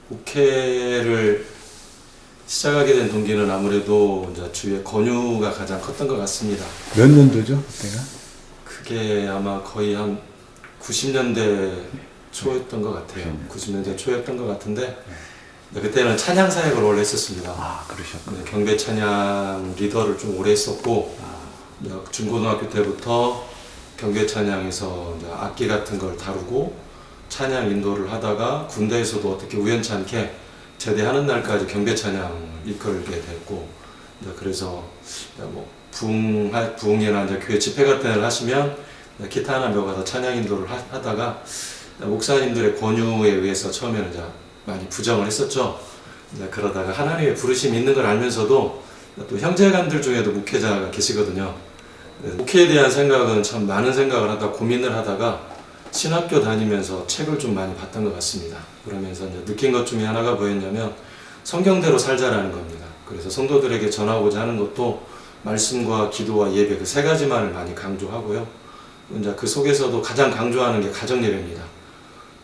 목회를 시작하게 된 동기는 아무래도 이제 주위의 권유가 가장 컸던 것 같습니다. 몇 년도죠, 그때가? 그게 아마 거의 한 90년대 초였던 것 같아요. 90년대 초였던 것 같은데 그때는 찬양 사역을 원래 했었습니다. 아, 그러셨군요. 경배 찬양 리더를 좀 오래 했었고 중고등학교 때부터 경배 찬양에서 이제 악기 같은 걸 다루고 찬양 인도를 하다가 군대에서도 어떻게 우연치 않게 제대하는 날까지 경배 찬양 이끌게 됐고 그래서 뭐 부흥회나 이제 교회 집회 같은 데를 하시면 기타 하나 배워가서 찬양 인도를 하다가 목사님들의 권유에 의해서 처음에는 이제 많이 부정을 했었죠. 그러다가 하나님의 부르심이 있는 걸 알면서도 또 형제간들 중에도 목회자가 계시거든요. 목회에 대한 생각은 참 많은 생각을 하다 고민을 하다가 신학교 다니면서 책을 좀 많이 봤던 것 같습니다. 그러면서 이제 느낀 것 중에 하나가 뭐였냐면 성경대로 살자라는 겁니다. 그래서 성도들에게 전하고자 하는 것도 말씀과 기도와 예배 그 세 가지만을 많이 강조하고요. 이제 그 속에서도 가장 강조하는 게 가정 예배입니다.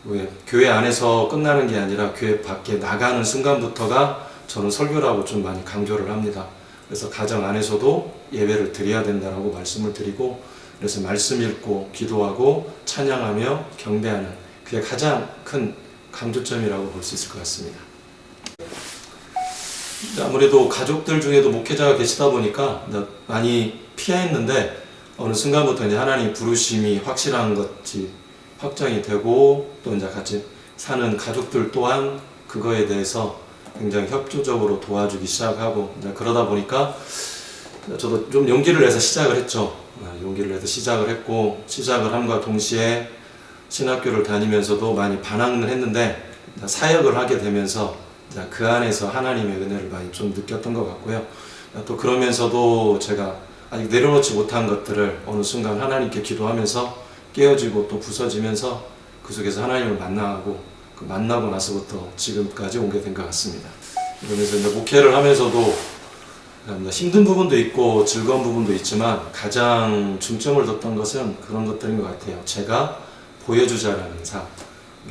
왜 교회 안에서 끝나는 게 아니라 교회 밖에 나가는 순간부터가 저는 설교라고 좀 많이 강조를 합니다. 그래서 가정 안에서도 예배를 드려야 된다라고 말씀을 드리고 그래서 말씀 읽고 기도하고 찬양하며 경배하는 그게 가장 큰 강조점이라고 볼 수 있을 것 같습니다. 아무래도 가족들 중에도 목회자가 계시다 보니까 많이 피했는데 어느 순간부터 이제 하나님 부르심이 확실한 것이 확정이 되고 또 이제 같이 사는 가족들 또한 그거에 대해서 굉장히 협조적으로 도와주기 시작하고 이제 그러다 보니까 저도 좀 용기를 내서 시작을 했죠. 용기를 내서 시작을 했고 시작을 함과 동시에 신학교를 다니면서도 많이 반항을 했는데 사역을 하게 되면서 그 안에서 하나님의 은혜를 많이 좀 느꼈던 것 같고요. 또 그러면서도 제가 아직 내려놓지 못한 것들을 어느 순간 하나님께 기도하면서 깨어지고 또 부서지면서 그 속에서 하나님을 만나고 그 만나고 나서부터 지금까지 오게 된 것 같습니다. 그러면서 이제 목회를 하면서도 힘든 부분도 있고 즐거운 부분도 있지만 가장 중점을 뒀던 것은 그런 것들인 것 같아요. 제가 보여주자라는 삶.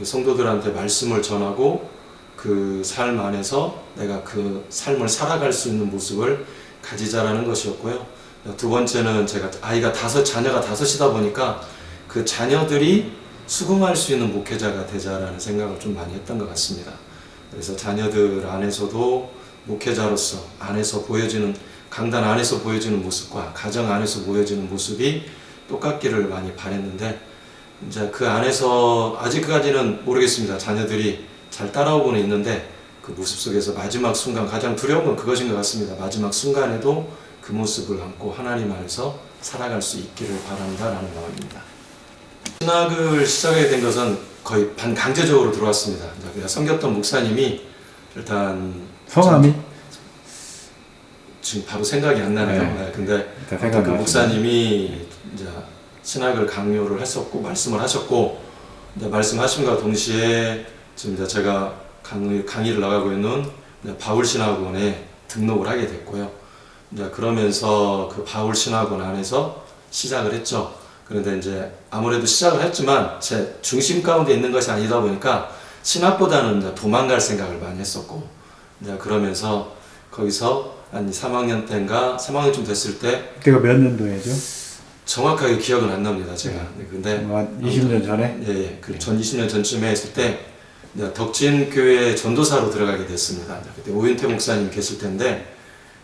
성도들한테 말씀을 전하고 그 삶 안에서 내가 그 삶을 살아갈 수 있는 모습을 가지자라는 것이었고요. 두 번째는 제가 자녀가 다섯이다 보니까 그 자녀들이 수긍할 수 있는 목회자가 되자라는 생각을 좀 많이 했던 것 같습니다. 그래서 자녀들 안에서도 목회자로서 안에서 보여지는 강단 안에서 보여지는 모습과 가정 안에서 보여지는 모습이 똑같기를 많이 바랬는데 이제 그 안에서 아직까지는 모르겠습니다. 자녀들이 잘 따라오고는 있는데 그 모습 속에서 마지막 순간 가장 두려운 건 그것인 것 같습니다. 마지막 순간에도 그 모습을 안고 하나님 안에서 살아갈 수 있기를 바란다라는 마음입니다. 신학을 시작하게 된 것은 거의 반강제적으로 들어왔습니다. 섬겼던 목사님이 일단 성함이? 지금 바로 생각이 안 나네요. 네. 근데 그 목사님이 이제 신학을 강요를 했었고 말씀을 하셨고 이제 말씀하심과 동시에 지금 이제 제가 강의를 나가고 있는 바울 신학원에 등록을 하게 됐고요. 이제 그러면서 그 바울 신학원 안에서 시작을 했죠. 그런데 이제 아무래도 시작을 했지만 제 중심 가운데 있는 것이 아니다 보니까 신학보다는 도망갈 생각을 많이 했었고 이제 그러면서 거기서 한 3학년 때인가 3학년쯤 됐을 때 그때가 몇 년도에죠? 정확하게 기억은 안 납니다 제가. 근데 20년 전에? 예, 전 20년 전쯤에 했을 때 덕진교회 전도사로 들어가게 됐습니다. 그때 오윤태 목사님 계실 텐데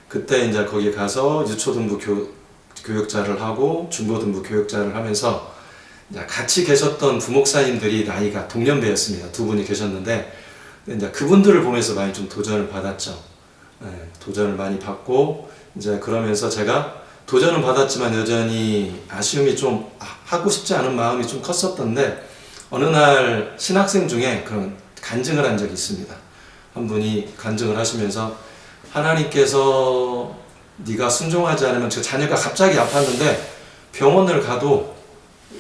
그때 이제 거기 가서 유초등부 교육자를 하고 중고등부 교육자를 하면서 같이 계셨던 부목사님들이 나이가 동년배였습니다. 두 분이 계셨는데 이제 그분들을 보면서 많이 좀 도전을 받았죠. 네, 도전을 많이 받고 이제 그러면서 제가 도전은 받았지만 여전히 아쉬움이 좀 하고 싶지 않은 마음이 좀 컸었던데 어느 날 신학생 중에 그런 간증을 한 적이 있습니다. 한 분이 간증을 하시면서 하나님께서 네가 순종하지 않으면 제 자녀가 갑자기 아팠는데 병원을 가도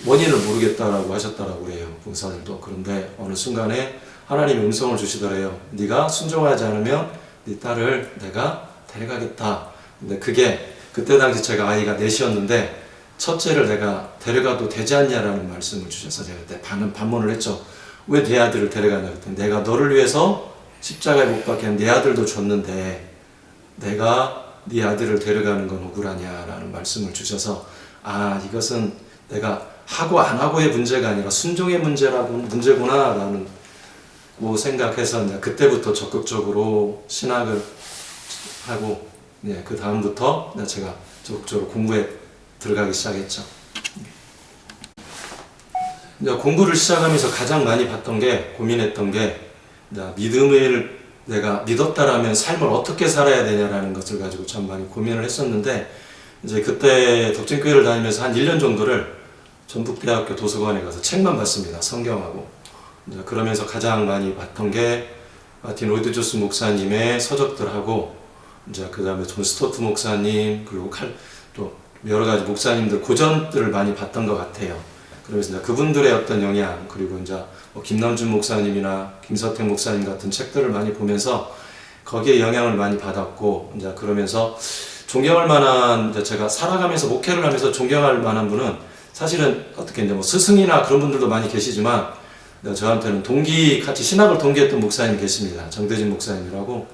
원인을 모르겠다라고 하셨다라고 그래요. 봉사들도. 그런데 어느 순간에 하나님이 음성을 주시더래요. 네가 순종하지 않으면 네 딸을 내가 데려가겠다. 근데 그게 그때 당시 제가 아이가 넷이었는데 첫째를 내가 데려가도 되지 않냐라는 말씀을 주셔서 제가 그때 반문을 했죠. 왜 내 아들을 데려가냐 그랬더니 내가 너를 위해서 십자가에 못 박힌 네 아들도 줬는데 내가 네 아들을 데려가는 건 억울하냐라는 말씀을 주셔서 이것은 내가 하고 안 하고의 문제가 아니라 순종의 문제구나라는 생각해서 이제 그때부터 적극적으로 신학을 하고 그 다음부터 제가 적극적으로 공부에 들어가기 시작했죠. 이제 공부를 시작하면서 가장 많이 봤던 게 고민했던 게 믿음을 내가 믿었다라면 삶을 어떻게 살아야 되냐라는 것을 가지고 참 많이 고민을 했었는데 이제 그때 덕진교회를 다니면서 한 1년 정도를 전북대학교 도서관에 가서 책만 봤습니다. 성경하고. 이제 그러면서 가장 많이 봤던 게 마틴 로이드 조스 목사님의 서적들하고 이제 그 다음에 존 스토트 목사님 그리고 또 여러 가지 목사님들 고전들을 많이 봤던 것 같아요. 그러면서 이제 그분들의 어떤 영향 그리고 이제 김남준 목사님이나 김서택 목사님 같은 책들을 많이 보면서 거기에 영향을 많이 받았고 이제 그러면서 존경할 만한 제가 살아가면서 목회를 하면서 존경할 만한 분은 사실은 어떻게 이제 스승이나 그런 분들도 많이 계시지만 저한테는 같이 신학을 동기했던 목사님이 계십니다. 정대진 목사님이라고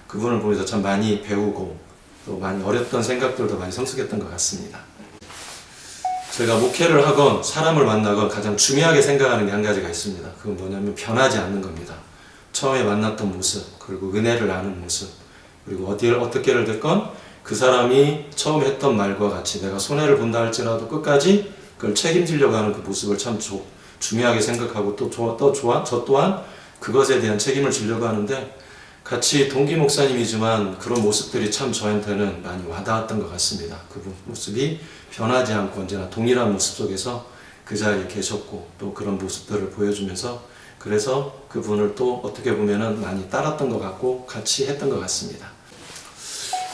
그분을 보면서 참 많이 배우고 또 많이 어렸던 생각들도 많이 성숙했던 것 같습니다. 제가 목회를 하건 사람을 만나건 가장 중요하게 생각하는 게 한 가지가 있습니다. 그건 뭐냐면 변하지 않는 겁니다. 처음에 만났던 모습 그리고 은혜를 아는 모습 그리고 어떻게를 됐건 그 사람이 처음 했던 말과 같이 내가 손해를 본다 할지라도 끝까지 그걸 책임지려고 하는 그 모습을 참 중요하게 생각하고 저 또한 그것에 대한 책임을 지려고 하는데 같이 동기 목사님이지만 그런 모습들이 참 저한테는 많이 와닿았던 것 같습니다. 그 모습이 변하지 않고 언제나 동일한 모습 속에서 그 자리에 계셨고 또 그런 모습들을 보여주면서 그래서 그분을 또 어떻게 보면은 많이 따랐던 것 같고 같이 했던 것 같습니다.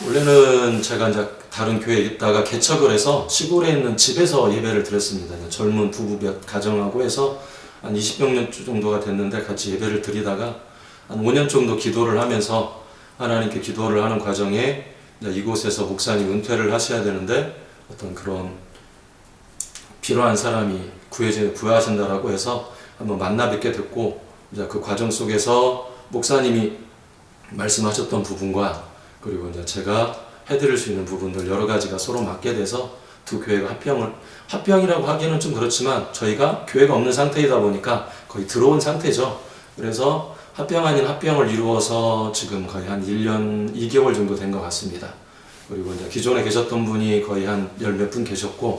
원래는 제가 이제 다른 교회에 있다가 개척을 해서 시골에 있는 집에서 예배를 드렸습니다. 젊은 부부 몇 가정하고 해서 한 20여 년 정도가 됐는데 같이 예배를 드리다가 한 5년 정도 기도를 하면서 하나님께 기도를 하는 과정에 이곳에서 목사님 은퇴를 하셔야 되는데 어떤 그런 필요한 사람이 구하신다라고 해서 한번 만나 뵙게 됐고 이제 그 과정 속에서 목사님이 말씀하셨던 부분과 그리고 이제 제가 해드릴 수 있는 부분들 여러 가지가 서로 맞게 돼서 두 교회가 합병이라고 하기에는 좀 그렇지만 저희가 교회가 없는 상태이다 보니까 거의 들어온 상태죠. 그래서 합병 아닌 합병을 이루어서 지금 거의 한 1년 2개월 정도 된 것 같습니다. 그리고 이제 기존에 계셨던 분이 거의 한 열 몇 분 계셨고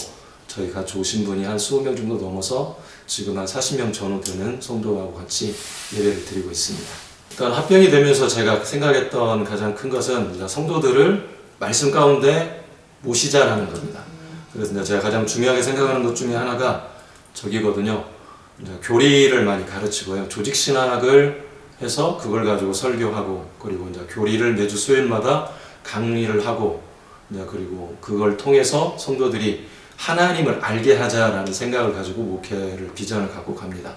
저희 같이 오신 분이 한 20명 정도 넘어서 지금 한 40명 전후 되는 성도하고 같이 예배를 드리고 있습니다. 일단 합병이 되면서 제가 생각했던 가장 큰 것은 성도들을 말씀 가운데 모시자라는 겁니다. 그래서 이제 제가 가장 중요하게 생각하는 것 중에 하나가 저기거든요. 이제 교리를 많이 가르치고요. 조직신학을 해서 그걸 가지고 설교하고 그리고 이제 교리를 매주 수요일마다 강의를 하고 이제 그리고 그걸 통해서 성도들이 하나님을 알게 하자라는 생각을 가지고 목회를 비전을 갖고 갑니다.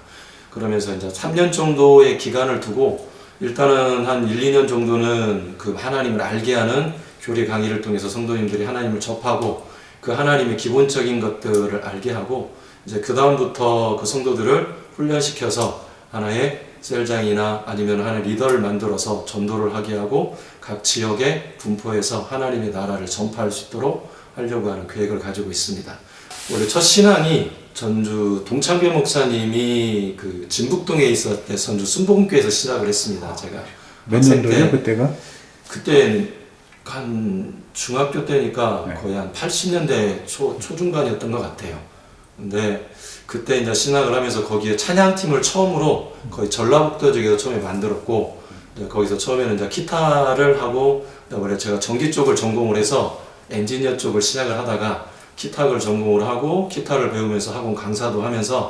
그러면서 이제 3년 정도의 기간을 두고 일단은 한 1, 2년 정도는 그 하나님을 알게 하는 교리 강의를 통해서 성도님들이 하나님을 접하고 그 하나님의 기본적인 것들을 알게 하고 이제 그 다음부터 그 성도들을 훈련시켜서 하나의 셀장이나 아니면 하나의 리더를 만들어서 전도를 하게 하고 각 지역에 분포해서 하나님의 나라를 전파할 수 있도록 하려고 하는 계획을 가지고 있습니다. 원래 첫 신앙이 전주 동창배 목사님이 그 진북동에 있을 때 전주 순복음교회에서 시작을 했습니다. 제가 몇 년도요 그때가? 그때 한 중학교 때니까 네. 거의 한 80년대 초중반이었던 것 같아요. 근데 그때 이제 신학을 하면서 거기에 찬양팀을 처음으로 거의 전라북도 쪽에서 처음에 만들었고 거기서 처음에는 이제 기타를 하고 원래 제가 전기 쪽을 전공을 해서 엔지니어 쪽을 시작을 하다가 기타를 전공을 하고 기타를 배우면서 학원 강사도 하면서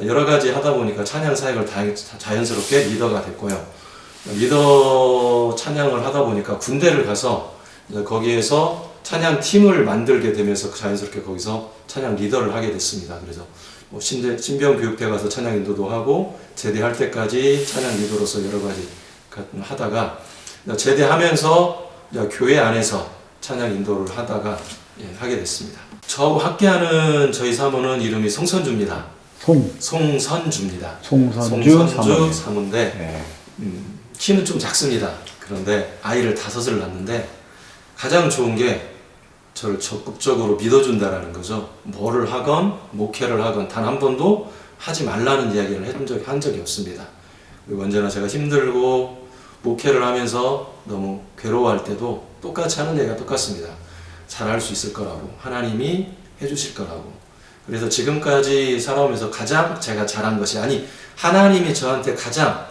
여러 가지 하다 보니까 찬양 사역을 자연스럽게 리더가 됐고요. 리더 찬양을 하다 보니까 군대를 가서 거기에서 찬양 팀을 만들게 되면서 자연스럽게 거기서 찬양 리더를 하게 됐습니다. 그래서 신병 교육대 가서 찬양 인도도 하고 제대할 때까지 찬양 리더로서 여러 가지 하다가 제대하면서 교회 안에서 찬양 인도를 하다가 하게 됐습니다. 저하고 학교하는 저희 사모는 이름이 송선주입니다. 송선주입니다. 송선주 사모인데 네. 키는 좀 작습니다. 그런데 아이를 5을 낳는데 가장 좋은 게 저를 적극적으로 믿어준다라는 거죠. 뭐를 하건 목회를 하건 단 한 번도 하지 말라는 이야기를 한 적이 없습니다. 그리고 언제나 제가 힘들고 목회를 하면서 너무 괴로워할 때도 똑같이 하는 얘기가 똑같습니다. 잘할 수 있을 거라고, 하나님이 해주실 거라고. 그래서 지금까지 살아오면서 가장 제가 잘한 것이, 아니 하나님이 저한테 가장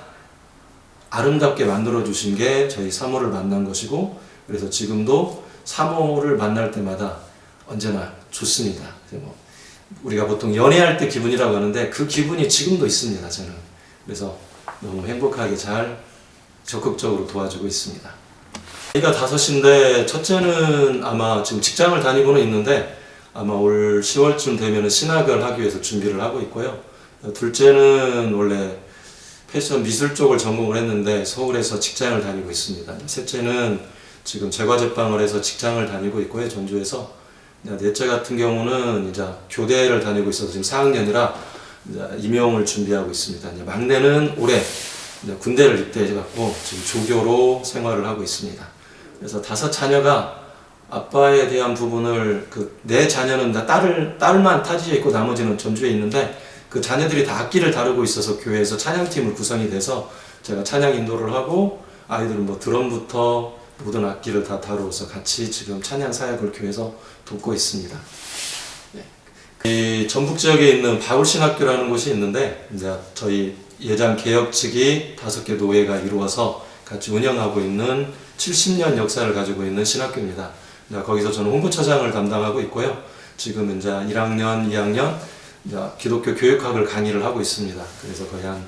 아름답게 만들어주신 게 저희 사모를 만난 것이고, 그래서 지금도 사모를 만날 때마다 언제나 좋습니다. 우리가 보통 연애할 때 기분이라고 하는데 그 기분이 지금도 있습니다, 저는. 그래서 너무 행복하게 잘 적극적으로 도와주고 있습니다. 아이가 5인데 첫째는 아마 지금 직장을 다니고는 있는데 아마 올 10월쯤 되면 신학을 하기 위해서 준비를 하고 있고요. 둘째는 원래 패션 미술 쪽을 전공을 했는데 서울에서 직장을 다니고 있습니다. 셋째는 지금 제과제빵을 해서 직장을 다니고 있고요, 전주에서. 넷째 같은 경우는 이제 교대를 다니고 있어서 지금 4학년이라 임용을 준비하고 있습니다. 이제 막내는 올해 이제 군대를 입대해갖고 지금 조교로 생활을 하고 있습니다. 그래서 5 자녀가 아빠에 대한 부분을 내 자녀는 다 딸만 타지에 있고 나머지는 전주에 있는데 그 자녀들이 다 악기를 다루고 있어서 교회에서 찬양팀을 구성이 돼서 제가 찬양 인도를 하고 아이들은 뭐 드럼부터 모든 악기를 다 다루어서 같이 지금 찬양 사역을 교회에서 돕고 있습니다. 네. 이 전북 지역에 있는 바울신학교라는 곳이 있는데 이제 저희 예장 개혁 측이 5개 노회가 이루어서 같이 운영하고 있는 70년 역사를 가지고 있는 신학교입니다. 거기서 저는 홍보처장을 담당하고 있고요. 지금 이제 1학년, 2학년 이제 기독교 교육학을 강의를 하고 있습니다. 그래서 거의 한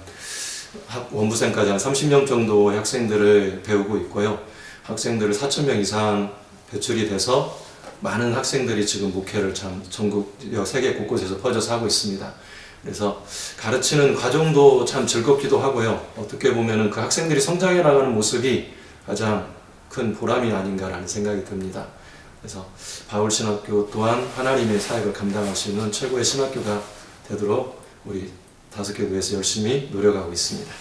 원부생까지 한 30명 정도의 학생들을 배우고 있고요. 학생들을 4,000명 이상 배출이 돼서 많은 학생들이 지금 목회를 참 전국 세계 곳곳에서 퍼져서 하고 있습니다. 그래서 가르치는 과정도 참 즐겁기도 하고요. 어떻게 보면은 그 학생들이 성장해 나가는 모습이 가장 큰 보람이 아닌가라는 생각이 듭니다. 그래서 바울신학교 또한 하나님의 사역을 감당할 수 있는 최고의 신학교가 되도록 우리 5개 교회에서 열심히 노력하고 있습니다.